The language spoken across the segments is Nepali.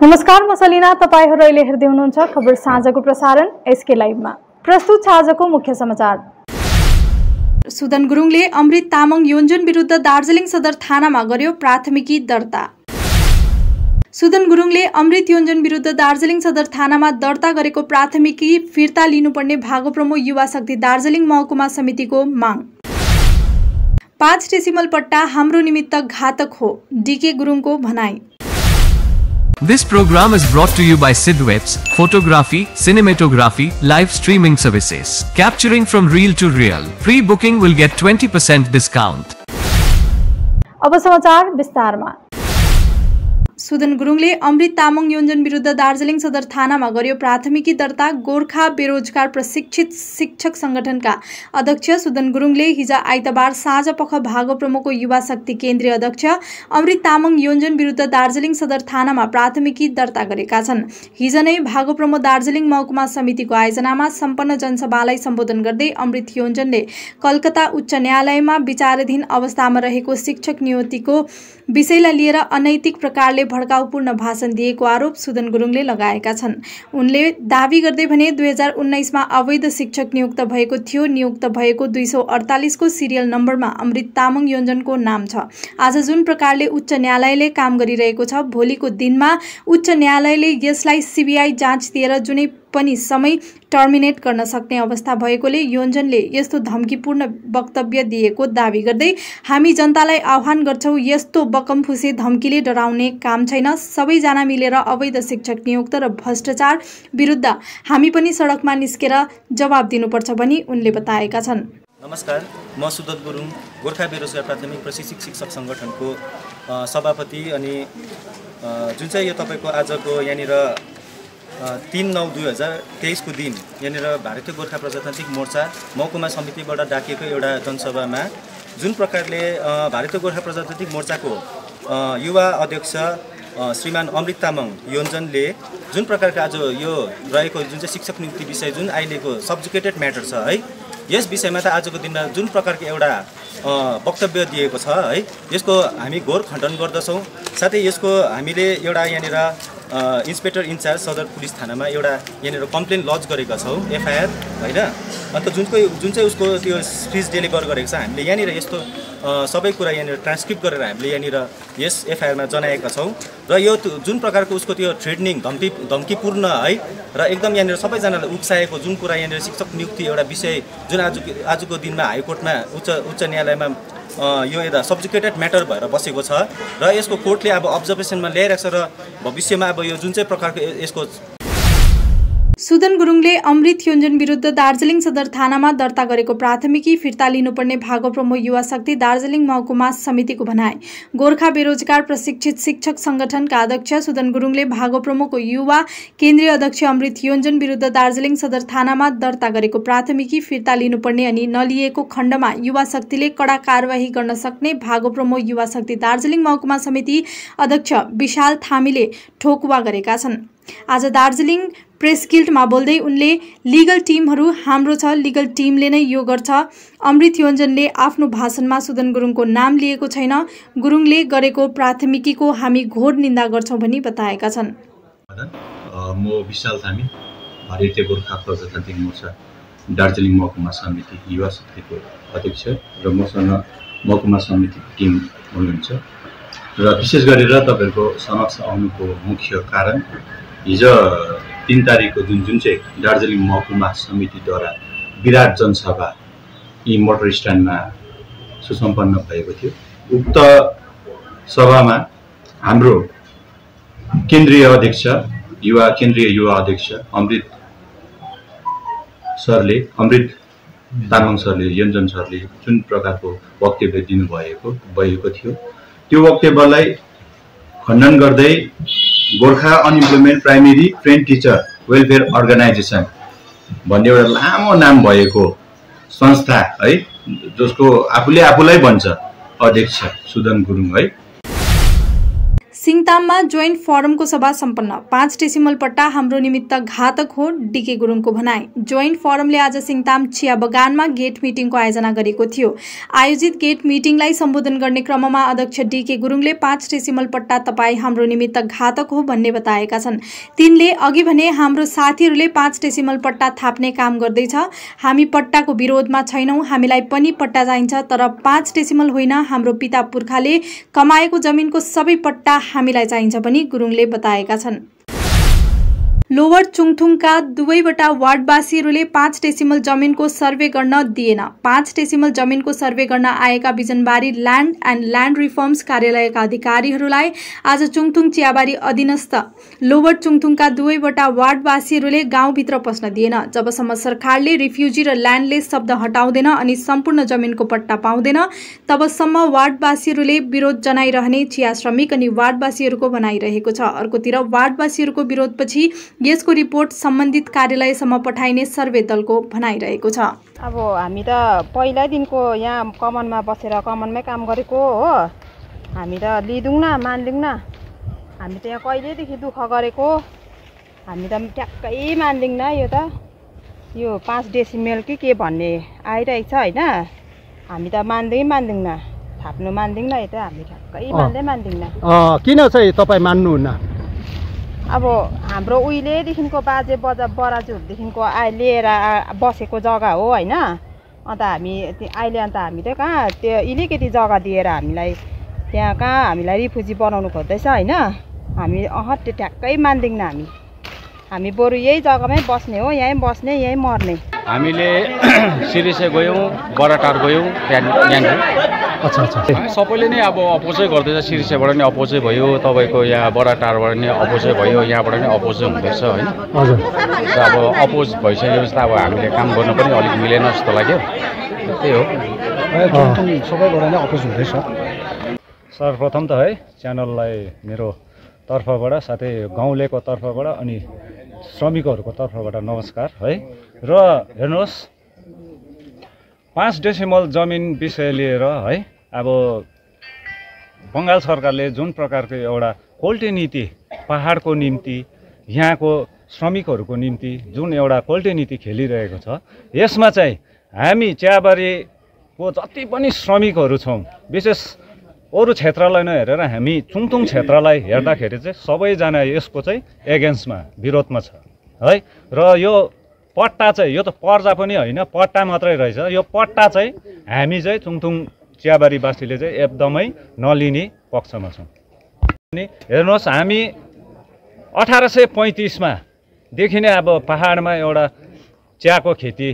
नमस्कार, म सलिना। तपाईहरु अहिले हेर्दै हुनुहुन्छ खबर साँझको प्रसारण एसके लाइभमा। प्रस्तुत छ आजको मुख्य समाचार। सुदन गुरुङले अमृत तामाङ योन्जन विरुद्ध दार्जिलिङ सदर थानामा गर्यो प्राथमिकी दर्ता। सुदन गुरुङले अमृत योन्जन विरुद्ध दार्जिलिङ सदर थानामा दर्ता गरेको प्राथमिकी फिर्ता लिनुपर्ने भागोप्रमो युवा शक्ति दार्जिलिङ महकुमा समितिको माग। 5 डेसिमल पट्टा हाम्रो निमित्त घातक हो, डीके गुरुङको भनाई। This program is brought to you by Sidwebs, photography, cinematography, live streaming services. Capturing from real to real. Pre-booking will get 20% discount. अब समाचार विस्तारमा। सुदन गुरुङले अमृत तामाङ योन्जन विरुद्ध दार्जिलिङ सदर थानामा गर्यो प्राथमिकी दर्ता। गोर्खा बेरोजगार प्रशिक्षित शिक्षक संगठनका अध्यक्ष सुदन गुरुङले हिज आइतबार साँझ पख भागोप्रमोको युवा शक्ति केन्द्रीय अध्यक्ष अमृत तामाङ योन्जन विरुद्ध दार्जिलिङ सदर थानामा प्राथमिकी दर्ता गरेका छन्। हिज नै भागोप्रमो दार्जिलिङ महकुमा समितिको आयोजनामा सम्पन्न जनसभालाई सम्बोधन गर्दै अमृत योन्जनले कलकत्ता उच्च न्यायालयमा विचाराधीन अवस्थामा रहेको शिक्षक नियुक्तिको विषयलाई लिएर अनैतिक प्रकारले भड्काउपूर्ण भाषण दिएको आरोप सुदन गुरुङले लगाएका छन्। उनले दावी गर्दै भने 2019 मा अवैध शिक्षक नियुक्त भएको थियो। नियुक्त भएको 248 को सिरियल नम्बरमा अमृत तामाङ योन्जनको नाम छ। आज जुन प्रकारले उच्च न्यायालयले काम गरिरहेको छ, भोलिको दिनमा उच्च न्यायालयले यसलाई सीबीआई जाँच दिएर जुनै पनि समय टर्मिनेट गर्न सक्ने अवस्था भएकोले योन्जनले यस्तो धम्कीपूर्ण वक्तव्य दिएको दावी गर्दै हामी जनतालाई आह्वान गर्छौं, यस्तो बकमफुसे धम्कीले डराउने काम छैन। सबैजना मिलेर अवैध शिक्षक नियुक्त र भ्रष्टाचार विरुद्ध हामी पनि सडकमा निस्केर जवाब दिनुपर्छ भनी उनले बताएका छन्। नमस्कार, म सुदन गुरुङ गोर्खा बेरोजगार प्राथमिक प्रशिक्षित शिक्षक संगठनको सभापति अनि जुन चाहिँ यो तपाईको आजको यहाँनिर 3/9/2023 को दिन यहाँनिर भारतीय गोर्खा प्रजातान्त्रिक मोर्चा महकुमा समितिबाट डाकिएको एउटा जनसभामा जुन प्रकारले भारतीय गोर्खा प्रजातान्त्रिक मोर्चाको युवा अध्यक्ष श्रीमान अमृत तामाङ योन्जनले जुन प्रकारको आज यो रहेको जुन चाहिँ शिक्षक नियुक्ति विषय जुन अहिलेको सब्जुकेटेड म्याटर छ है, यस विषयमा त आजको दिनमा जुन प्रकारको एउटा वक्तव्य दिएको छ है, यसको हामी घोर खण्डन गर्दछौँ। साथै यसको हामीले एउटा यहाँनिर इन्सपेक्टर इन्चार्ज सदर पुलिस थानामा एउटा यहाँनिर कम्प्लेन लज गरेका छौँ, एफआइआर होइन। अन्त जुन चाहिँ उसको त्यो स्पिच डेलिभर गरेको छ, हामीले यहाँनिर यस्तो सबै कुरा यहाँनिर ट्रान्सक्रिप्ट गरेर हामीले यहाँनिर यस एफआइआरमा जनाएका छौँ। र यो जुन प्रकारको उसको त्यो थ्रेडनिङ धम्कीपूर्ण है र एकदम यहाँनिर सबैजनालाई उक्साएको जुन कुरा यहाँनिर शिक्षक नियुक्ति एउटा विषय जुन आजको दिनमा हाइकोर्टमा उच्च न्यायालयमा यो एउटा सब्जुकेटेड म्याटर भएर बसेको छ र यसको कोर्टले अब अब्जर्भेसनमा ल्याइरहेको छ र भविष्यमा अब यो जुन चाहिँ प्रकारको यसको सुदन गुरुङले अमृत योन्जन विरुद्ध दार्जिलिङ सदर थानामा दर्ता गरेको प्राथमिकी फिर्ता लिनुपर्ने भागोप्रमो युवा शक्ति दार्जिलिङ महकुमा समितिको भनाई। गोर्खा बेरोजगार प्रशिक्षित शिक्षक संगठनका अध्यक्ष सुदन गुरुङले भागोप्रमोको युवा केन्द्रीय अध्यक्ष अमृत योन्जन विरुद्ध दार्जिलिङ सदर थानामा दर्ता गरेको प्राथमिकी फिर्ता लिनुपर्ने अनि नलिएको खण्डमा युवा शक्तिले कडा कारबाही गर्न सक्ने भागोप्रमो युवा शक्ति दार्जिलिङ महकुमा समिति अध्यक्ष विशाल थामीले ठोकुवा गरेका छन्। आज दार्जिलिङ प्रेस गिल्डमा बोल्दै उनले लिगल टिमहरू हाम्रो छ, लिगल टिमले नै यो गर्छ। अमृत योन्जनले आफ्नो भाषणमा सुदन गुरुङको नाम लिएको छैन। गुरुङले गरेको प्राथमिकीको हामी घोर निन्दा गर्छौं भनी बताएका छन्। म विशाल थामी, भारतीय गोर्खा प्रजातान्त्रिक मोर्चा दार्जिलिङ महकुमा समिति युवा शक्तिको अध्यक्ष र मसँग महकुमा समितिको टिम हुनुहुन्छ। र विशेष गरेर तपाईहरुको समक्ष आउनुको मुख्य कारण हिज 3 तारिखको जुन चाहिँ दार्जिलिङ महकुमा समितिद्वारा विराट जनसभा यी मोटर स्ट्यान्डमा सुसम्पन्न भएको थियो। उक्त सभामा हाम्रो केन्द्रीय युवा अध्यक्ष अमृत तामाङ सरले योन्जन सरले जुन प्रकारको वक्तव्य दिनुभएको थियो, त्यो वक्तव्यलाई खण्डन गर्दै Gorkha unemployment primary train teacher welfare organisation भन्ने एउटा लामो नाम भएको संस्था है, जसको आफूलाई भन्छ अध्यक्ष सुदन गुरुङ है, सिङताममा जोइन्ट फोरमको सभा सम्पन्न। 5 डेसिमल पट्टा हाम्रो निमित्त घातक हो, डीके गुरुङको भनाई। जोइन्ट फोरमले आज सिङताम चिया बगानमा गेट मिटिङको आयोजना गरेको थियो। आयोजित गेट मिटिङलाई सम्बोधन गर्ने क्रममा अध्यक्ष डीके गुरुङले 5 डेसिमल पट्टा तपाईँ हाम्रो निमित्त घातक हो भन्ने बताएका छन्। तिनले अघि भने हाम्रो साथीहरूले 5 डेसिमल पट्टा थाप्ने काम गर्दैछ। हामी पट्टाको विरोधमा छैनौँ, हामीलाई पनि पट्टा चाहिन्छ, तर 5 डेसिमल होइन। हाम्रो पिता पुर्खाले कमाएको जमिनको सबै पट्टा हामीलाई चाहिन्छ पनि गुरुङले बताएका छन्। लोवर चुङथुङका दुवैवटा वार्डवासीहरूले 5 डेसिमल जमिनको सर्वे गर्न दिएन। 5 डेसिमल जमिनको सर्वे गर्न आएका Bijanbari land and land reforms कार्यालयका अधिकारीहरूलाई आज चुङथुङ चियाबारी अधीनस्थ लोवर चुङथुङका दुवैवटा वार्डवासीहरूले गाउँभित्र पस्न दिएन। जबसम्म सरकारले रिफ्युजी र ल्यान्डलेस शब्द हटाउँदैन अनि सम्पूर्ण जमिनको पट्टा पाउँदैन, तबसम्म वार्डवासीहरूले विरोध जनाइरहने चिया श्रमिक अनि वार्डवासीहरूको भनाइरहेको छ। अर्कोतिर वार्डवासीहरूको विरोधपछि यसको रिपोर्ट सम्बन्धित कार्यालयसम्म पठाइने सर्वे दलको भनाइरहेको छ। अब हामी त पहिल्यैदेखिको यहाँ कमानमा बसेर कमानमै काम गरेको हो। हामी त लिँदैनौँ न, मान्दैनौँ न। हामी त यहाँ कहिलेदेखि दुःख गरेको, हामी त ट्याक्कै मान्दैनौँ न। यो 5 डेसिमल कि के भन्ने आइरहेछ होइन। हामी त मान्दैनौँ न, थाप्नु मान्दैनौँ न। यो त हामी ट्याक्कै मान्दैनौँ। किन चाहिँ तपाईँ मान्नुहुन्न? अब हाम्रो उहिलेदेखिको बाजे बराजुहरूदेखिको लिएर बसेको जग्गा हो होइन। अन्त हामी अहिले हामी त कहाँ त्यो अलिकति जग्गा दिएर हामीलाई त्यहाँ कहाँ हामीलाई रिफ्युजी बनाउनु खोज्दैछ होइन। हामी त्यो ट्याक्कै मान्दैनौँ। हामी बरु यही जग्गामै बस्ने हो, यहीँ बस्ने, यहीँ मर्ने। हामीले सिरिसे गयौँ, बराटार गयौँ, यहाँनिर। अच्छा सबैले नै अब अपोजै गर्दैछ। सिरिसेबाट नि अपोजै भयो, तपाईँको यहाँ बराटारबाट नि अपोजै भयो, यहाँबाट नि अपोजै हुँदैछ होइन। हजुर अब अपोज भइसकेपछि त अब हामीले काम गर्न पनि अलिक मिलेन जस्तो लाग्यो। त्यही हो, सबैबाट नै अपोज हुँदैछ। सर्वप्रथम त है च्यानललाई मेरो तर्फबाट साथै गाउँलेको तर्फबाट अनि श्रमिकहरूको तर्फबाट नमस्कार है। र हेर्नुहोस् 5 डेसिमल जमिन विषय लिएर है अब बङ्गाल सरकारले जुन प्रकारको एउटा क्वालिटी नीति पहाडको निम्ति यहाँको श्रमिकहरूको निम्ति जुन एउटा क्वालिटी नीति खेलिरहेको छ, यसमा चाहिँ हामी चियाबारीको जति पनि श्रमिकहरू छौँ, विशेष अरू क्षेत्रलाई नहेरेर हामी चुङथुङ क्षेत्रलाई हेर्दाखेरि चाहिँ सबैजना यसको चाहिँ एगेन्स्टमा विरोधमा छ है। र यो पट्टा चाहिँ यो त पर्जा पनि होइन, पट्टा मात्रै रहेछ। यो पट्टा चाहिँ हामी चाहिँ चुङथुङ चियाबारीवासीले चाहिँ एकदमै नलिने पक्षमा छौँ। अनि हेर्नुहोस् हामी 1835मा देखि नै अब पहाडमा एउटा चियाको खेती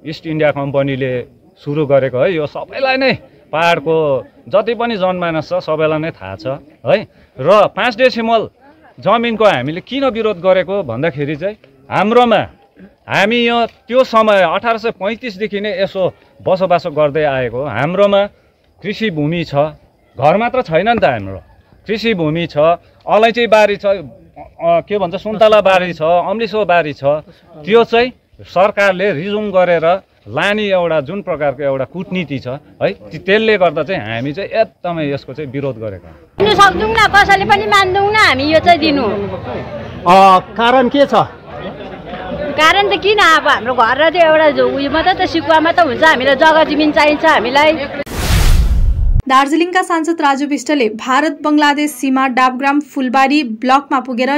इस्ट इन्डिया कम्पनीले सुरु गरेको है। यो सबैलाई नै पहाडको जति पनि जनमानस छ सबैलाई नै थाहा छ है। र 5 डेसिमल जमिनको हामीले किन विरोध गरेको भन्दाखेरि चाहिँ हामी यो त्यो समय 1835देखि नै यसो बसोबासो गर्दै आएको। हाम्रोमा कृषि भूमि छ, घर मात्र छैन नि त। हाम्रो कृषि भूमि छ, अलैँची बारी छ, के भन्छ सुन्तला बारी छ, अम्लिसो बारी छ। त्यो चाहिँ सरकारले रिज्युम गरेर लाने एउटा जुन प्रकारको एउटा कूटनीति छ है, त्यसले गर्दा चाहिँ हामी चाहिँ एकदमै यसको चाहिँ विरोध गरेको। दिनु सक्दैनौँ न, कसैले पनि मान्दैनौँ न हामी यो चाहिँ दिनु। कारण के छ? कारण त किन, अब हाम्रो घर र त्यो एउटा उयो मात्रै त सिकुवामा त हुन्छ। हामीलाई जग्गा जमिन चाहिन्छ हामीलाई। दार्जिलिङका सांसद राजु विष्टले भारत बङ्गलादेश सीमा डाबग्राम फुलबारी ब्लकमा पुगेर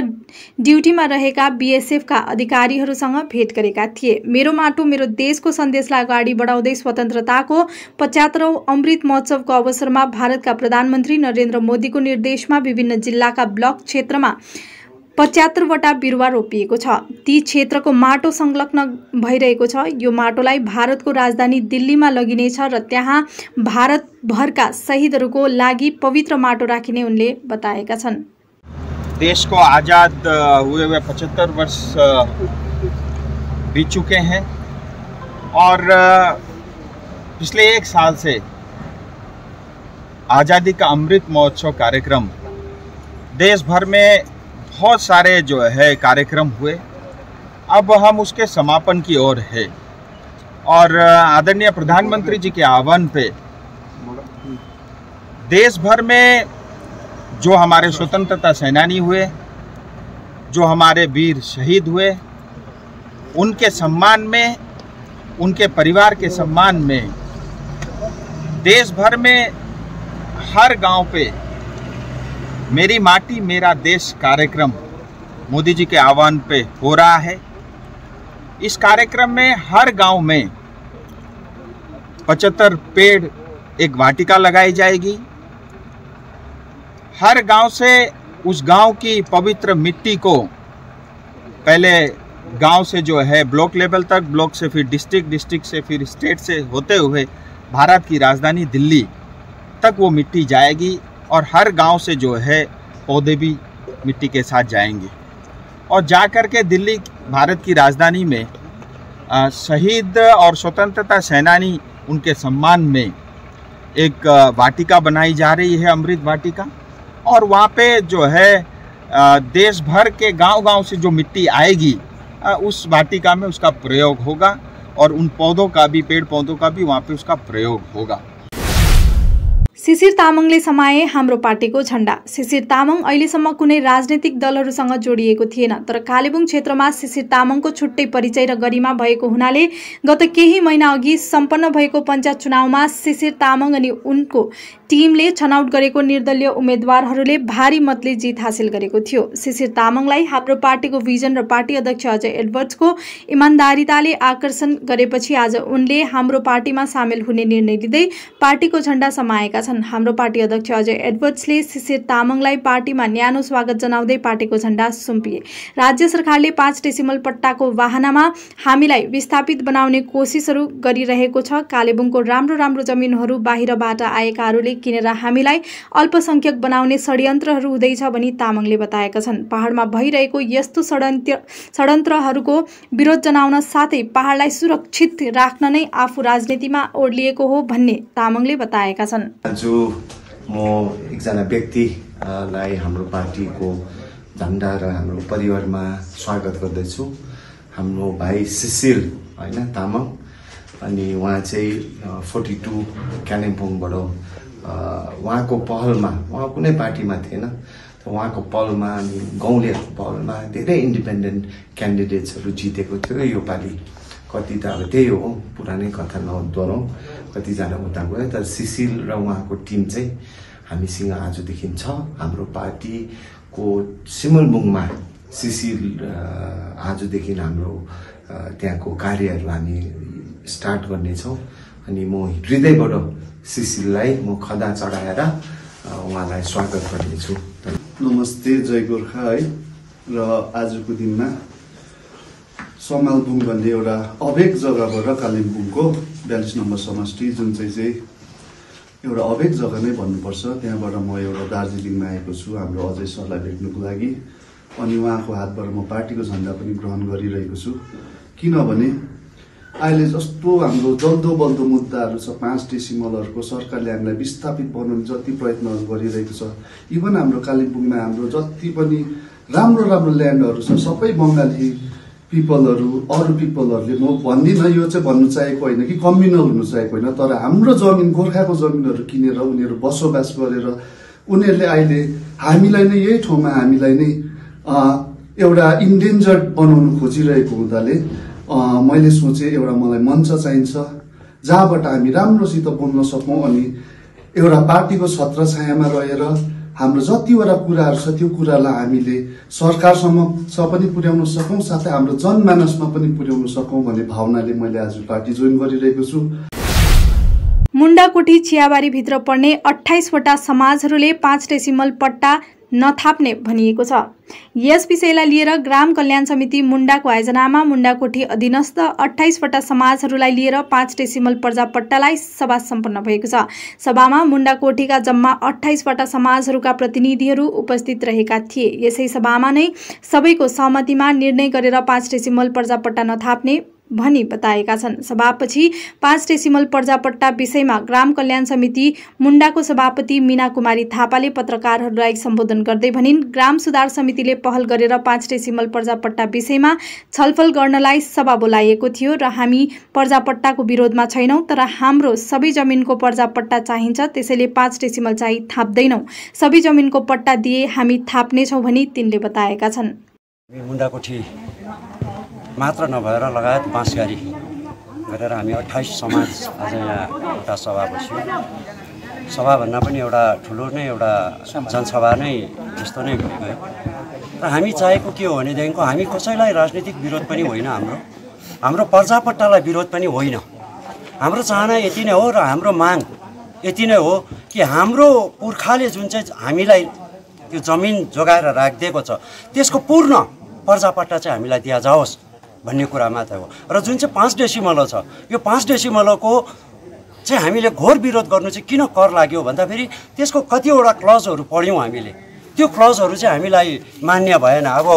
ड्युटीमा रहेका बीएसएफका अधिकारीहरूसँग भेट गरेका थिए। मेरो माटो मेरो देशको सन्देशलाई अगाडि बढाउँदै स्वतन्त्रताको 75औं अमृत महोत्सवको अवसरमा भारतका प्रधानमन्त्री नरेन्द्र मोदीको निर्देशमा विभिन्न जिल्लाका ब्लक क्षेत्रमा 75वटा बिरुवा रोपिएको छ। ती क्षेत्रको माटो संलग्न भइरहेको छ। यो माटोलाई भारतको राजधानी दिल्लीमा लगिनेछ र त्यहाँ भारतभरका शहीदहरूको लागि पवित्र माटो राखिने उनले बताएका छन्। देश को आज़ाद हुए 75 वर्ष बीत चुके हैं और पिछले 1 साल से आज़ादी का अमृत महोत्सव कार्यक्रम देश भर में बहुत सारे जो है कार्यक्रम हुए। अब हम उसके समापन की ओर है और आदरणीय प्रधानमंत्री जी के आह्वान पे देश भर में जो हमारे स्वतंत्रता सेनानी हुए, जो हमारे वीर शहीद हुए, उनके सम्मान में, उनके परिवार के सम्मान में देश भर में हर गांव पे मेरी माटी मेरा देश कार्यक्रम मोदी जी के आह्वान पे हो रहा है। इस कार्यक्रम में हर गांव में 75 पेड़ एक वाटिका लगाई जाएगी। हर गांव से उस गांव की पवित्र मिट्टी को पहले गांव से जो है ब्लॉक लेवल तक, ब्लॉक से फिर डिस्ट्रिक्ट, डिस्ट्रिक्ट से फिर स्टेट से होते हुए भारत की राजधानी दिल्ली तक वो मिट्टी जाएगी और हर गांव से जो है पौधे भी मिट्टी के साथ जाएंगे और जा कर के दिल्ली भारत की राजधानी में शहीद और स्वतंत्रता सेनानी उनके सम्मान में एक वाटिका बनाई जा रही है, अमृत वाटिका। और वहाँ पे जो है देश भर के गांव-गांव से जो मिट्टी आएगी उस वाटिका में उसका प्रयोग होगा और उन पौधों का भी, पेड़ पौधों का भी वहाँ पे उसका प्रयोग होगा। शिशिर तामाङले समाए हाम्रो पार्टीको झण्डा। शिशिर तामाङ अहिलेसम्म कुनै राजनीतिक दलहरूसँग जोडिएको थिएन, तर कालेबुङ क्षेत्रमा शिशिर तामाङको छुट्टै परिचय र गरिमा भएको हुनाले गत केही महिना अघि सम्पन्न भएको पञ्चायत चुनावमा शिशिर तामाङ अनि उनको टिमले छनौट गरेको निर्दलीय उम्मेदवारहरूले भारी मतले जित हासिल गरेको थियो। शिशिर तामाङलाई हाम्रो पार्टीको भिजन र पार्टी अध्यक्ष अजय एडवर्ड्सको इमान्दारिताले आकर्षण गरेपछि आज उनले हाम्रो पार्टीमा सामेल हुने निर्णय लिँदै पार्टीको झण्डा समाएका छन्। हाम्रो पार्टी अध्यक्ष अजय एडवर्ड्सले शिशिर तामाङलाई पार्टीमा न्यानो स्वागत जनाउँदै पार्टीको झण्डा सुम्पिए। राज्य सरकारले 5 डेसिमल पट्टाको वाहनामा हामीलाई विस्थापित बनाउने कोसिसहरू गरिरहेको छ। कालेबुङको राम्रो जमिनहरू बाहिरबाट आएकाहरूले किनेर हामीलाई अल्पसंख्यक बनाउने षड्यन्त्रहरू हुँदैछ भनी तामाङले बताएका छन्। पहाडमा भइरहेको यस्तो षड्यन्त्रहरूको विरोध जनाउन साथै पहाडलाई सुरक्षित राख्न नै आफू राजनीतिमा ओर्लिएको हो भन्ने तामाङले बताएका छन्। जो म एकजना व्यक्तिलाई हाम्रो पार्टीको झण्डा र हाम्रो परिवारमा स्वागत गर्दैछु। हाम्रो भाइ शिशिर हैन तामाङ, अनि उहाँ चाहिँ 42 कालिम्पोङबाट उहाँको पहलमा, उहाँ कुनै पार्टीमा थिएन, त उहाँको पहलमा अनि गाउँलेहरूको पहलमा धेरै इन्डिपेन्डेन्ट क्यान्डिडेट्सहरू जितेको थियो। यो पालि कति त अब त्यही हो, पुरानै कथा नदोहोरौँ, कतिजना उता गयो, तर शिशिर र उहाँको टिम चाहिँ हामीसँग आजदेखि छ। हाम्रो पार्टीको सिमलबुङमा शिशिर आजदेखि हाम्रो त्यहाँको कार्यहरू हामी स्टार्ट गर्नेछौँ अनि म हृदयबाट शिशिरलाई म खदा चढाएर उहाँलाई स्वागत गर्नेछु। नमस्ते, जय गोर्खा है। र आजको दिनमा समालबुङ भन्ने एउटा अभेग जग्गाबाट कालिम्पोङको 42 नम्बर समष्टि, जुन चाहिँ एउटा अभेग जग्गा नै भन्नुपर्छ, त्यहाँबाट म एउटा दार्जिलिङमा आएको छु हाम्रो अजय सरलाई भेट्नुको लागि। अनि उहाँको हातबाट म पार्टीको झण्डा पनि ग्रहण गरिरहेको छु। किनभने अहिले जस्तो हाम्रो जल्दो बल्दो मुद्दाहरू छ, 5 डेसिमलहरूको सरकारले हामीलाई विस्थापित बनाउने जति प्रयत्नहरू गरिरहेको छ, इभन हाम्रो कालिम्पोङमा हाम्रो जति पनि राम्रो ल्यान्डहरू छ सबै बङ्गाली पिपलहरू, अरू पिपलहरूले, म भन्दिनँ यो चाहिँ भन्नु चाहेको होइन कि कम्युनल हुनु चाहेको होइन, तर हाम्रो जमिन, गोर्खाको जमिनहरू किनेर उनीहरू बसोबास गरेर उनीहरूले अहिले हामीलाई नै यही ठाउँमा हामीलाई नै एउटा इन्डेन्जर्ड बनाउनु खोजिरहेको हुँदाले मैले सोचेँ एउटा मलाई मञ्च चाहिन्छ जहाँबाट हामी राम्रोसित बोल्न सकौँ अनि एउटा पार्टीको छत्रछायामा रहेर हाम्रो जतिवटा कुराहरू छ त्यो कुरालाई हामीले सरकारसम्म पनि पुर्याउन सकौँ, साथै हाम्रो जनमानसमा पनि पुर्याउन सकौँ भन्ने भावनाले मैले आज पार्टी जोइन गरिरहेको छु। मुण्डाकोठी चियाबारीभित्र पर्ने 28 वटा समाजहरूले 5 डेसिमल पट्टा नथाप्ने भनिएको छ। यस विषयलाई लिएर ग्राम कल्याण समिति मुण्डाको आयोजनामा मुण्डाकोठी अधीनस्थ 28 वटा समाजहरूलाई लिएर 5 डेसिमल पर्जा पट्टालाई सभा सम्पन्न भएको छ। सभामा मुण्डाकोठीका जम्मा 28 वटा समाजहरूका प्रतिनिधिहरू उपस्थित रहेका थिए। यसै सभामा नै सबैको सहमतिमा निर्णय गरेर 5 डेसिमल पर्जा पट्टा नथाप्ने भनी बताएका छन्। सभापछि 5 डेसिमल पर्जापट्टा विषयमा ग्राम कल्याण समिति मुण्डाको सभापति मीना कुमारी थापाले पत्रकारहरूलाई सम्बोधन गर्दै भनिन्, ग्राम सुधार समितिले पहल गरेर 5 डेसिमल पर्जापट्टा विषयमा छलफल गर्नलाई सभा बोलाइएको थियो र हामी पर्जापट्टाको विरोधमा छैनौं, तर हाम्रो सबै जमिनको पर्जापट्टा चाहिन्छ, त्यसैले 5 डेसिमल चाहिँ थाप्दैनौं। सबै जमिनको पट्टा दिए हामी थाप्नेछौं भनी तिनले बताएका छन्। मुण्डाकोठी मात्र नभएर लगायत बाँसगारी गरेर हामी 28 समाज आज यहाँ एउटा सभा बस्यो। सभाभन्दा पनि एउटा ठुलो नै एउटा जनसभा नै जस्तो नै भयो र हामी चाहेको के हो भनेदेखिको हामी कसैलाई राजनीतिक विरोध पनि होइन, हाम्रो पर्जापट्टालाई विरोध पनि होइन। हाम्रो चाहना यति नै हो र हाम्रो माग यति नै हो कि हाम्रो पुर्खाले जुन चाहिँ हामीलाई त्यो जमिन जोगाएर राखिदिएको छ त्यसको पूर्ण पर्जापट्टा चाहिँ हामीलाई दिया जाओस् भन्ने कुरा मात्र हो। र जुन चाहिँ 5 डेसिमल छ यो 5 डेसिमलको चाहिँ हामीले घोर विरोध गर्नु चाहिँ किन कर लाग्यो भन्दाखेरि त्यसको कतिवटा क्लजहरू पढ्यौँ हामीले, त्यो क्लजहरू चाहिँ हामीलाई मान्य भएन। अब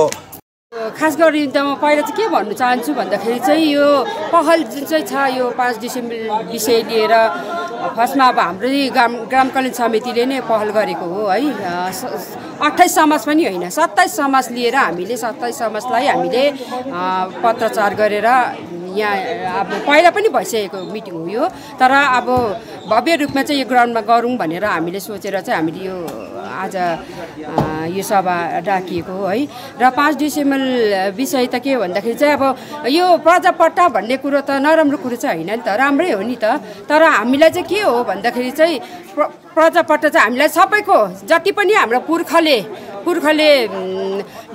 खास गरी त म पहिला चाहिँ के भन्नु चाहन्छु भन्दाखेरि चाहिँ यो पहल जुन चाहिँ छ यो 5 डेसिमल विषय लिएर फर्स्टमा अब हाम्रै ग्राम कल्याण समितिले नै पहल गरेको हो है। 28 समाज पनि होइन, 27 समाज लिएर हामीले 27 समाजलाई हामीले पत्रचार गरेर यहाँ अब पहिला पनि भइसकेको मिटिङ हो यो, तर अब भव्य रूपमा चाहिँ यो ग्राउन्डमा गरौँ भनेर हामीले सोचेर चाहिँ हामीले यो आज यो सभा डाकिएको हो है। र 5 डेसिमल विषय त के भन्दाखेरि चाहिँ अब यो पर्जापट्टा भन्ने कुरो त नराम्रो कुरो चाहिँ होइन नि त, राम्रै हो नि त, तर हामीलाई चाहिँ के हो भन्दाखेरि चाहिँ पर्जापट्टा चाहिँ हामीलाई सबैको जति पनि हाम्रो पुर्खाले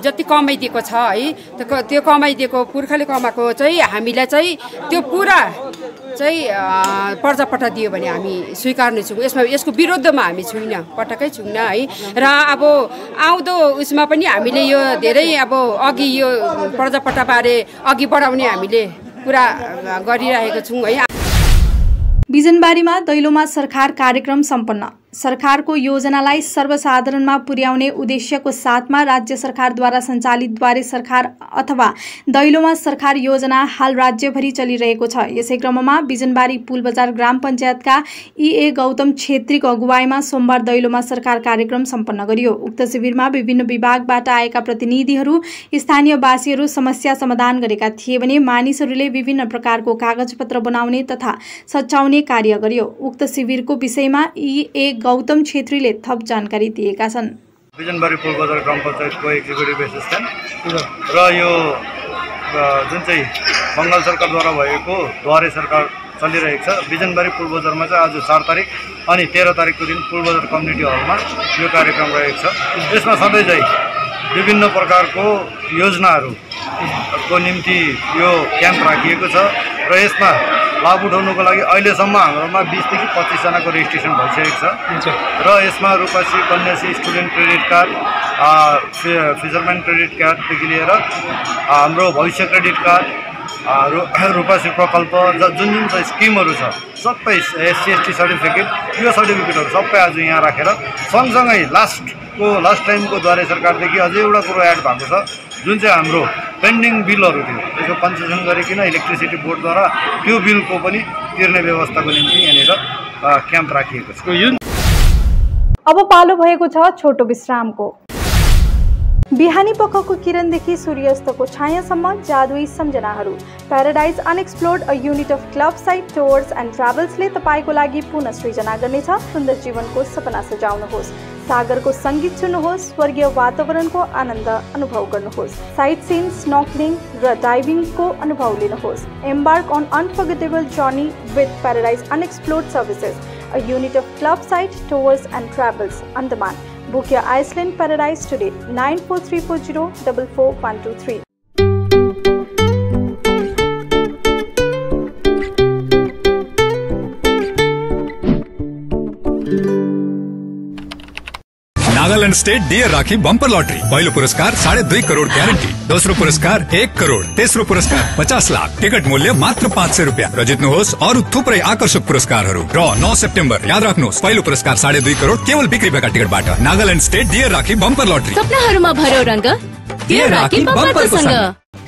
जति कमाइदिएको छ है त्यो कमाइदिएको पुर्खाले कमाएको चाहिँ हामीलाई चाहिँ त्यो पुरा चाहिँ पर्जापट्टा दियो भने हामी स्वीकार्ने छौँ। यसको विरुद्धमा हामी छुइनँ, पटक्कै छुइनँ है। र अब आउँदो उसमा पनि हामीले यो धेरै अब अघि यो पर्जापट्टाबारे अघि बढाउने हामीले कुरा गरिरहेको छौँ है। बिजनबारीमा दैलोमा सरकार कार्यक्रम सम्पन्न। सरकारको योजनालाई सर्वसाधारणमा पुर्याउने उद्देश्यको साथमा राज्य सरकारद्वारा सञ्चालित द्वारे सरकार अथवा दैलोमा सरकार योजना हाल राज्यभरि चलिरहेको छ। यसै क्रममा बिजनबारी पुल बजार ग्राम पञ्चायतका EA गौतम छेत्रीको अगुवाईमा सोमबार दैलोमा सरकार कार्यक्रम सम्पन्न गरियो। उक्त शिविरमा विभिन्न विभागबाट आएका प्रतिनिधिहरू स्थानीयवासीहरू समस्या समाधान गरेका थिए भने मानिसहरूले विभिन्न प्रकारको कागजपत्र बनाउने तथा सच्याउने कार्य गरियो। उक्त शिविरको विषयमा EA गौतम छेत्रीले थप जानकारी दिएका छन्। बिजनबारी पुल बजार ग्राम पञ्चायतको एक्जिक्युटिभ एसिस्टेन्ट र यो जुन चाहिँ बङ्गाल सरकारद्वारा भएको द्वारे सरकार चलिरहेको छ। बिजनबारी पुल बजारमा चाहिँ आज 4 तारिक अनि 13 तारिकको दिन पुल बजार कम्युनिटी हलमा यो कार्यक्रम रहेको छ। यसमा सधैँ चाहिँ विभिन्न प्रकारको योजनाहरूको निम्ति यो क्याम्प राखिएको छ र यसमा लाभ उठाउनुको लागि अहिलेसम्म हाम्रोमा 20 देखि 25 जनाको रेजिस्ट्रेसन भइसकेको छ र यसमा Rupashree Kanyashree student credit card fisherman credit कार्डदेखि लिएर हाम्रो भविष्य क्रेडिट कार्ड रूपाश्री प्रकल्प जुन चाहिँ स्किमहरू छ सबै SC ST सर्टिफिकेट यो सर्टिफिकेटहरू सबै आज यहाँ राखेर सँगसँगै लास्ट टाइमको द्वारे सरकारदेखि अझै एउटा कुरो एड भएको छ जुन चाहिँ हाम्रो पेन्डिङ बिलहरू थियो त्यसको कन्सेसन गरिकन इलेक्ट्रिसिटी बोर्डद्वारा त्यो बिलको पनि तिर्ने व्यवस्थाको निम्ति यहाँनिर क्याम्प राखिएको छ। अब पालो भएको छ छोटो विश्रामको। बिहानी पखको किरणदेखि सूर्यास्तको छायासम्म जादुई सम्झनाहरू। Paradise unexplored a unit of club side tours and ट्राभल्सले तपाईको लागि पुनः सृजना गर्नेछ। सुन्दर जीवनको सपना सजाउनुहोस्, सागरको संगीत सुन्नुहोस्, स्वर्गीय वातावरणको आनन्द अनुभव गर्नुहोस्, साइट सीइङ, स्नॉर्कलिङ र डाइभिङको अनुभव लिनुहोस्। Embark on unforgettable journey with paradise unexplored services, a unit of club site tours and travels, Andaman. Book your Iceland paradise today. 94340 44123. Nagaland state dear Rakhi bumper lottery. पहिलो पुरस्कार 2.5 करोड़ ग्यारेंटी, दोस्रो पुरस्कार 1 करोड़, तेस्रो पुरस्कार 50 लाख, टिकट मूल्य मात्र 500 रुपियाँ र जित्नुहोस् अरू थुप्रै आकर्षक पुरस्कारहरू। Draw 9 September. याद राख्नुहोस्, पहिलो पुरस्कार 2.5 करोड़ केवल बिक्री भएका टिकटबाट। Nagaland state dear Rakhi bumper lottery. सपनाहरूमा भर्यो रंग, dear rakhi बम्परसँग।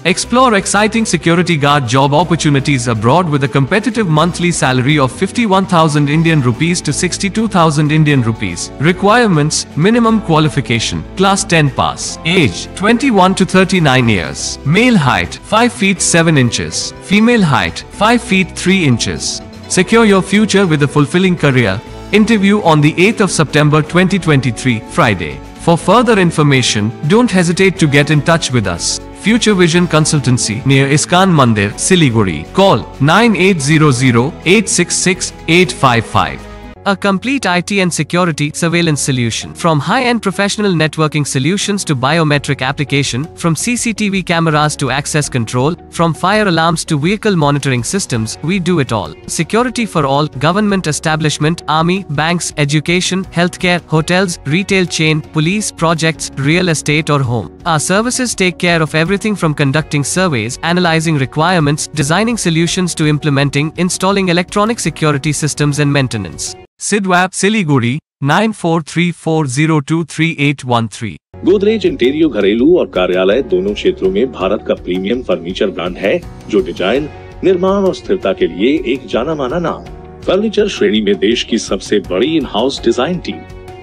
Explore exciting security guard job opportunities abroad with a competitive monthly salary of 51,000 Indian rupees to 62,000 Indian rupees. Requirements: minimum qualification, class 10 pass. Age: 21 to 39 years. Male height: 5 feet 7 inches. Female height: 5 feet 3 inches. Secure your future with a fulfilling career. Interview on the 8th of September 2023, Friday. For further information, don't hesitate to get in touch with us. Future Vision Consultancy, near Iskan Mandir, Siliguri. Call 9800-866-855. A complete IT and security surveillance solution. From high-end professional networking solutions to biometric application, from CCTV cameras to access control, from fire alarms to vehicle monitoring systems, we do it all. Security for all, government establishment, army, banks, education, healthcare, hotels, retail chain, police, projects, real estate or home. Our services take care of everything from conducting surveys, analyzing requirements, designing solutions to implementing, installing electronic security systems and maintenance. Sidwap, Siliguri, 9434023813. Godrej इंटीरियो घरेलू और कार्यालय दोनों क्षेत्रों में भारत का प्रीमियम फर्नीचर ब्रांड है, जो डिजाइन, निर्माण और स्थिरता के लिए एक जाना माना नाम। फर्नीचर श्रेणी में देश की सबसे बड़ी इन हाउस डिजाइन टीम।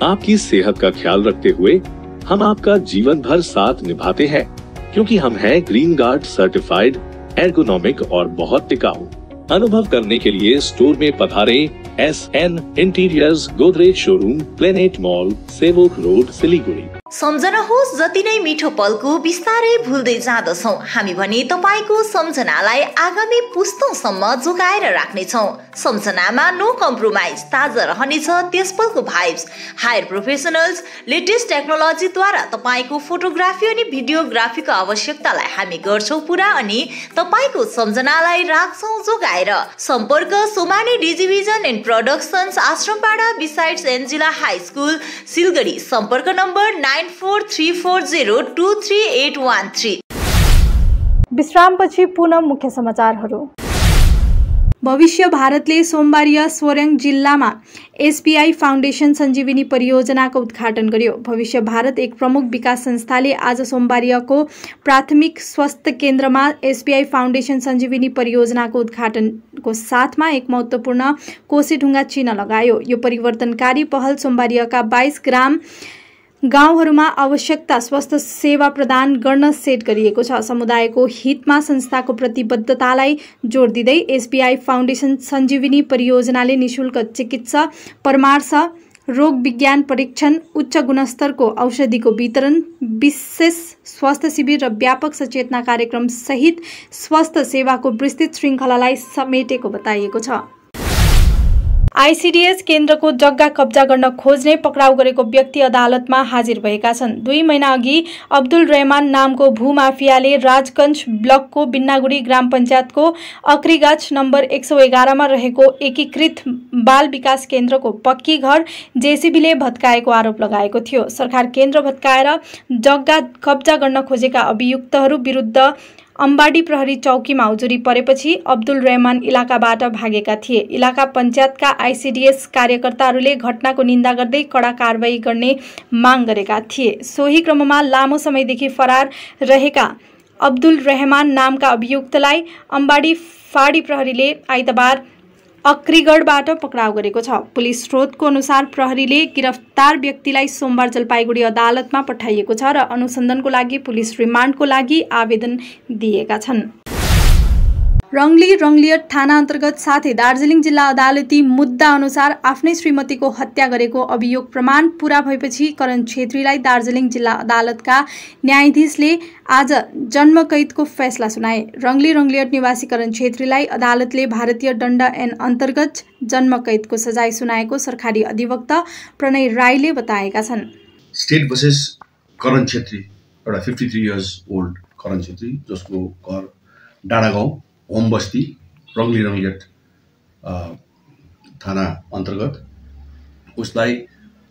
आपकी सेहत का ख्याल रखते हुए हम आपका जीवन भर साथ निभाते हैं, क्योंकि हम हैं ग्रीन गार्ड सर्टिफाइड, एर्गोनॉमिक और बहुत टिकाऊ। अनुभव करने के लिए स्टोर में पधारें। SN interiors, Godrej showroom, planet mall, Sevoke road, Siliguri. सम्झनुहोस्, जति नै मिठो पलको बिस्तारै भुल्दै जाँदछौं, हामी भने तपाईको सम्झनालाई आगामी पुस्तौंसम्म जोगाएर राख्नेछौं। सम्झनामा नो कम्प्रोमाइज, ताजा रहनेछ त्यस पलको vibes. Higher professionals, latest technology द्वारा तपाईको फोटोग्राफी अनि भिडियोग्राफीको आवश्यकतालाई हामी गर्छौं पूरा अनि तपाईको सम्झनालाई राख्छौं जोगाएर। सम्पर्क Somani digivision and productions, Ashrampara besides Angela high school, Siliguri. सम्पर्क नम्बर 9434023813। विश्रामपछि पुनः मुख्य समाचारहरू। भविष्य भारतले सोमबार सोरेङ जिल्लामा SBI फाउन्डेसन सञ्जीवनी परियोजनाको उद्घाटन गर्यो। भविष्य भारत एक प्रमुख विकास संस्थाले आज सोमबारको प्राथमिक स्वास्थ्य केन्द्रमा SBI फाउन्डेसन सञ्जीवनी परियोजनाको उद्घाटनको साथमा एक महत्त्वपूर्ण कोसेढुङ्गा चिन्ह लगायो। यो परिवर्तनकारी पहल सोमबारका 22 ग्राम गाउँहरूमा आवश्यकता स्वास्थ्य सेवा प्रदान गर्न सेट गरिएको छ। समुदायको हितमा संस्थाको प्रतिबद्धतालाई जोड दिँदै SBI फाउन्डेसन सञ्जीवनी परियोजनाले निशुल्क चिकित्सा परामर्श, रोग विज्ञान परीक्षण, उच्च गुणस्तरको औषधिको वितरण, विशेष स्वास्थ्य शिविर र व्यापक सचेतना कार्यक्रम सहित स्वास्थ्य सेवाको विस्तृत श्रृङ्खलालाई समेटेको बताइएको छ। ICDS केन्द्रको जग्गा कब्जा गर्न खोज्ने पक्राउ गरेको व्यक्ति अदालतमा हाजिर भएका छन्। 2 महिना अघि अब्दुल रहमान नामको भूमाफियाले राजगञ्ज ब्लकको बिन्नागुडी ग्राम पञ्चायतको अक्रीगाछ नम्बर 111 मा रहेको एकीकृत बाल विकास केन्द्रको पक्की घर JCBले भत्काएको आरोप लगाएको थियो। सरकार केन्द्र भत्काएर जग्गा कब्जा गर्न खोजेका अभियुक्तहरू विरुद्ध अम्बाडी प्रहरी चौकीमा उजुरी परेपछि अब्दुल रहमान इलाकाबाट भागेका थिए। इलाका पञ्चायतका ICDS कार्यकर्ताहरूले घटनाको निन्दा गर्दै कडा कारबाही गर्ने माग गरेका थिए। सोही क्रममा लामो समयदेखि फरार रहेका अब्दुल रहमान नामका अभियुक्तलाई अम्बाडी फाडी प्रहरीले आइतबार अक्रीगढबाट पक्राउ गरेको छ। पुलिस स्रोतको अनुसार प्रहरीले गिरफ्तार व्यक्तिलाई सोमबार जलपाइगुडी अदालतमा पठाइएको छ र अनुसन्धानको लागि पुलिस रिमान्डको लागि आवेदन दिएका छन्। रङ्गली रङ्गलियट थाना अन्तर्गत साथै दार्जिलिङ जिल्ला अदालती मुद्दा अनुसार आफ्नै श्रीमतीको हत्या गरेको अभियोग प्रमाण पूरा भएपछि करण छेत्रीलाई दार्जिलिङ जिल्ला अदालतका न्यायाधीशले आज जन्मकैदको फैसला सुनाए। रङ्गली रङ्गलियट निवासी करण छेत्रीलाई अदालतले भारतीय दण्ड ऐन अन्तर्गत जन्मकैदको सजाय सुनाएको सरकारी अधिवक्ता प्रणय राईले बताएका छन्। स्टेट भर्सेस करण छेत्री, एउटा 53 इयर्स ओल्ड करण छेत्री, जसको घर डाँडागाउँ होम बस्ती रङ्गली रङ्गलियट थाना अन्तर्गत, उसलाई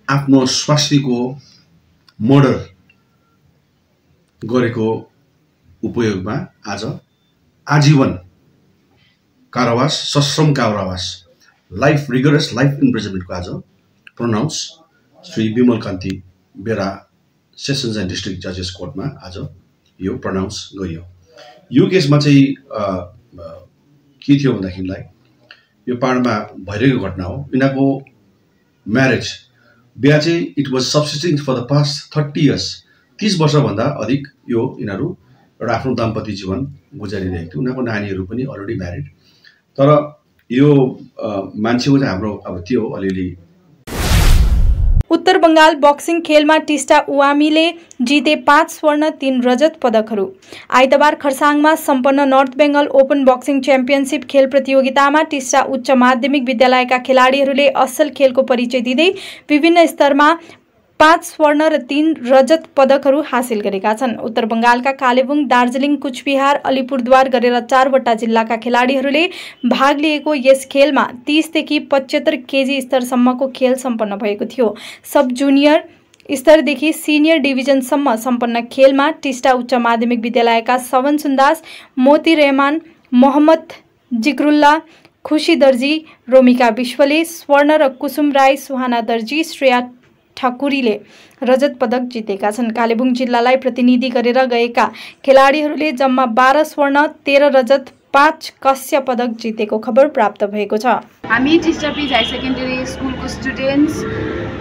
आफ्नो स्वास्नीको मर्डर गरेको उपयोगमा आज आजीवन कारावास, सश्रम कारावास, लाइफ रिगरस लाइफ इम्प्रिजनमेन्टको आज प्रोनाउन्स श्री विमल कान्ति बेरा सेसन्स एन्ड डिस्ट्रिक्ट जजेस कोर्टमा आज यो प्रोनाउन्स गरियो। यो केसमा चाहिँ के थियो भन्दाखेरिलाई यो पाहाडमा भइरहेको घटना हो। यिनीहरूको म्यारेज बिहा चाहिँ it was subsisting for the past 30 years, 30 वर्षभन्दा अधिक यो यिनीहरू एउटा आफ्नो दाम्पत्य जीवन गुजारिरहेको थियो। उनीहरूको नानीहरू पनि अलरेडी म्यारिड। तर यो मान्छेको चाहिँ हाम्रो अब त्यो अलिअलि। उत्तर बंगाल बक्सिङ खेलमा टिस्टा उवामीले जिते 5 स्वर्ण 3 रजत पदकहरू। आइतबार खरसाङमा सम्पन्न north Bengal open boxing championship खेल प्रतियोगितामा टिस्टा उच्च माध्यमिक विद्यालयका खेलाडीहरूले असल खेलको परिचय दिँदै विभिन्न स्तरमा 5 स्वर्ण र 3 रजत पदकहरू हासिल गरेका छन्। उत्तर बंगालका कालेबुङ, दार्जिलिङ, कुचबिहार, अलिपुरद्वार गरेर 4 वटा जिल्लाका खेलाडीहरूले भाग लिएको यस खेलमा 30 देखि 75 केजी स्तरसम्मको खेल सम्पन्न भएको थियो। सब जुनियर स्तरदेखि सिनियर डिभिजनसम्म सम्पन्न खेलमा टिस्टा उच्च माध्यमिक विद्यालयका सवन सुन्दास, मोती रहमान, मोहम्मद जिक्रुल्ला, खुशी दर्जी, रोमिका विश्वले स्वर्ण र कुसुम राई, सुहाना दर्जी, श्रेया ठकुरीले रजत पदक जितेका छन्। कालेबुङ जिल्लालाई प्रतिनिधि गरेर गएका खेलाडीहरूले जम्मा 12 स्वर्ण, 13 रजत, 5 कस्य पदक जितेको खबर प्राप्त भएको छ। हामी टिस्टा पिज हायर सेकेन्डरी स्कुलको स्टुडेन्ट्स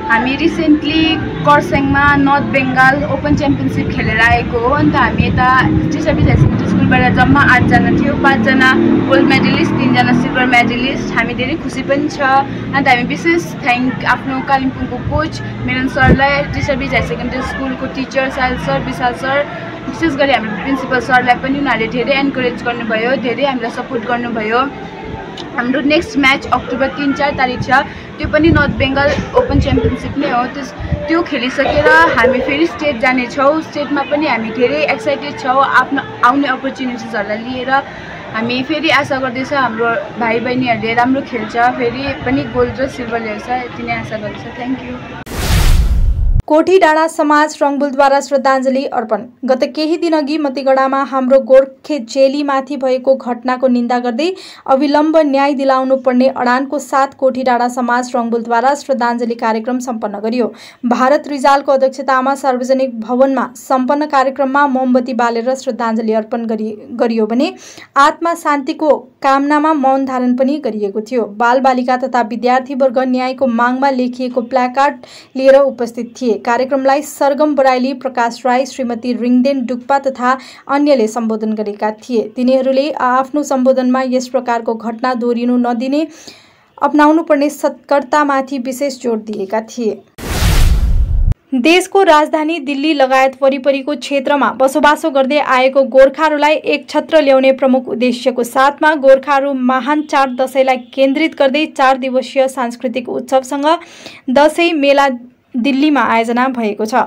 हामी रिसेन्टली खरसाङमा नर्थ बेंगल ओपन च्याम्पियनशिप खेलेर आएको हो। अन्त हामी यता टिस्टा पिज हायर सेकेन्डरी स्कुलबाट जम्मा 8 जना थियो, 5 जना गोल्ड मेडलिस्ट, 3 जना सिल्भर मेडलिस्ट। हामी धेरै खुसी पनि छ। अन्त हामी विशेष थ्याङ्क आफ्नो कालिम्पोङको कोच मिलन सरलाई, टिस्टा पिज हायर सेकेन्डरी स्कुलको टिचर साहिल सर, विशाल सर, विशेष गरी हाम्रो प्रिन्सिपल सरलाई पनि उनीहरूले धेरै एन्करेज गर्नुभयो, धेरै हामीलाई सपोर्ट गर्नुभयो। हाम्रो नेक्स्ट म्याच अक्टोबर 3-4 तारिक छ, त्यो पनि नर्थ बेंगल ओपन च्याम्पियनशिप नै हो। त्यो खेलिसकेर हामी फेरि स्टेट जानेछौँ। स्टेटमा पनि हामी धेरै एक्साइटेड छौँ आफ्नो आउने अपर्च्युनिटिजहरूलाई लिएर। हामी फेरि आशा गर्दैछ हाम्रो भाइ बहिनीहरूले राम्रो खेल्छ, फेरि पनि गोल्ड र सिल्भर ल्याउँछ, यति नै आशा गर्दैछ। Thank you. कोठी डाँडा समाज रङ्बुलद्वारा श्रद्धाञ्जली अर्पण। गत केही दिनअघि मतिगढामा हाम्रो गोर्खे चेलीमाथि भएको घटनाको निन्दा गर्दै अविलम्ब न्याय दिलाउनु पर्ने अडानको साथ कोठी डाँडा समाज रङ्बुलद्वारा श्रद्धाञ्जली कार्यक्रम सम्पन्न गरियो। भारत रिजालको अध्यक्षतामा सार्वजनिक भवनमा सम्पन्न कार्यक्रममा मोमबत्ती बालेर श्रद्धाञ्जली अर्पण गरियो भने आत्मा शान्तिको कामनामा मौन धारण पनि गरिएको थियो। बालबालिका तथा विद्यार्थीवर्ग न्यायको मागमा लेखिएको प्ल्याकार्ड लिएर उपस्थित थिए। कार्यक्रमलाई सरगम बराइली, प्रकाश राई, श्रीमती रिङदेन डुक्पा तथा अन्यले सम्बोधन गरेका थिए। तिनीहरूले आफ्नो सम्बोधनमा यस प्रकारको घटना दोहोरिनु नदिने अपनाउनु पर्ने सतर्कतामाथि विशेष जोड दिएका थिए। देशको राजधानी दिल्ली लगायत वरिपरिको क्षेत्रमा बसोबासो गर्दै आएको गोर्खाहरूलाई एक छत्र ल्याउने प्रमुख उद्देश्यको साथमा गोर्खाहरू महान चाड दशैंलाई केन्द्रित गर्दै 4 दिवसीय सांस्कृतिक उत्सवसँग दशैं मेला दिल्लीमा आयोजना भएको छ।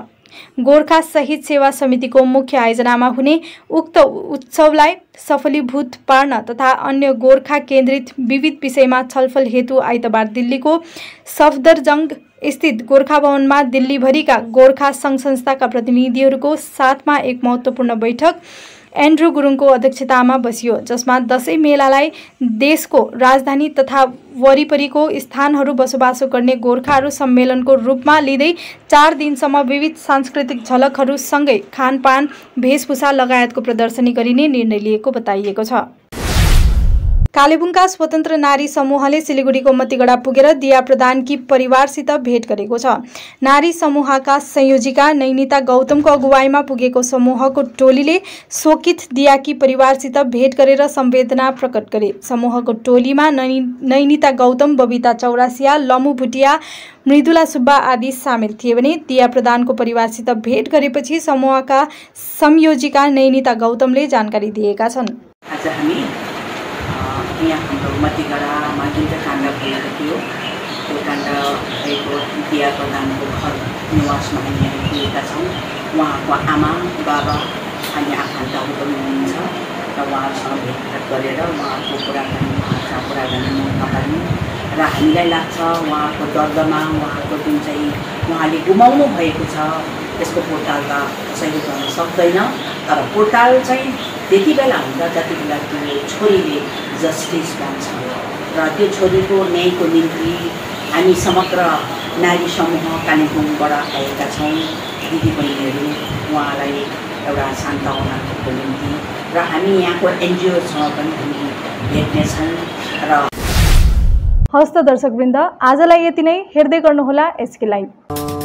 गोर्खा शहीद सेवा समितिको मुख्य आयोजनामा हुने उक्त उत्सवलाई सफलीभूत पार्न तथा अन्य गोर्खा केन्द्रित विविध विषयमा छलफल हेतु आइतबार दिल्लीको सफदरजंग स्थित गोर्खा भवनमा दिल्लीभरिका गोर्खा संघ संस्थाका प्रतिनिधिहरूको साथमा एक महत्त्वपूर्ण बैठक एन्ड्रु गुरुङको अध्यक्षतामा बसियो, जसमा दशैं मेलालाई देशको राजधानी तथा वरिपरिको स्थानहरू बसोबासो गर्ने गोर्खाहरू सम्मेलनको रूपमा लिँदै 4 दिनसम्म विविध सांस्कृतिक झलकहरूसँगै खानपान, वेशभूषा लगायतको प्रदर्शनी गरिने निर्णय लिएको बताइएको छ। कालेबुङका स्वतन्त्र नारी समूहले सिलिगुडीको मतिगढा पुगेर दिया प्रधानकी परिवारसित भेट गरेको छ। नारी समूहका संयोजिका नैनिता गौतमको अगुवाईमा पुगेको समूहको टोलीले शोकित दियाकी परिवारसित भेट गरेर संवेदना प्रकट गरे। समूहको टोलीमा नैनिता गौतम, बबिता चौरासिया, लमु भुटिया, मृदुला सुब्बा आदि सामेल थिए भने दिया प्रधानको परिवारसित भेट गरेपछि समूहका संयोजिका नैनिता गौतमले जानकारी दिएका छन्। आज हामी यहाँ हाम्रो मतिगढामा जुन चाहिँ काण्ड भएको थियो, त्यो काण्ड भएको दिया प्रधानको घर निवासमा हामी यहाँ पुगेका छौँ। उहाँको आमा, बाबा अनि आफन्तहरू पनि हुनुहुन्छ र उहाँहरूसँग भेटघाट गरेर उहाँको कुराकानी मौका पायौँ र हामीलाई लाग्छ उहाँको दर्दमा उहाँको जुन चाहिँ उहाँले गुमाउनु भएको छ त्यसको पोर्टाल त कसैले गर्न सक्दैन, तर पोर्टाल चाहिँ त्यति बेला हुन्छ जति बेला त्यो छोरीले जस्टिस भन्छ र त्यो छोरीको न्यायको निम्ति हामी समग्र नारी समूह कालिम्पोङबाट आएका छौँ। दिदीबहिनीहरू उहाँलाई एउटा सान्त्वनाको निम्ति र हामी यहाँको एनजिओसँग पनि हामी भेट्नेछौँ र हस्त दर्शकवृन्द आजलाई यति नै। हेर्दै गर्नुहोला एसके लाइभ।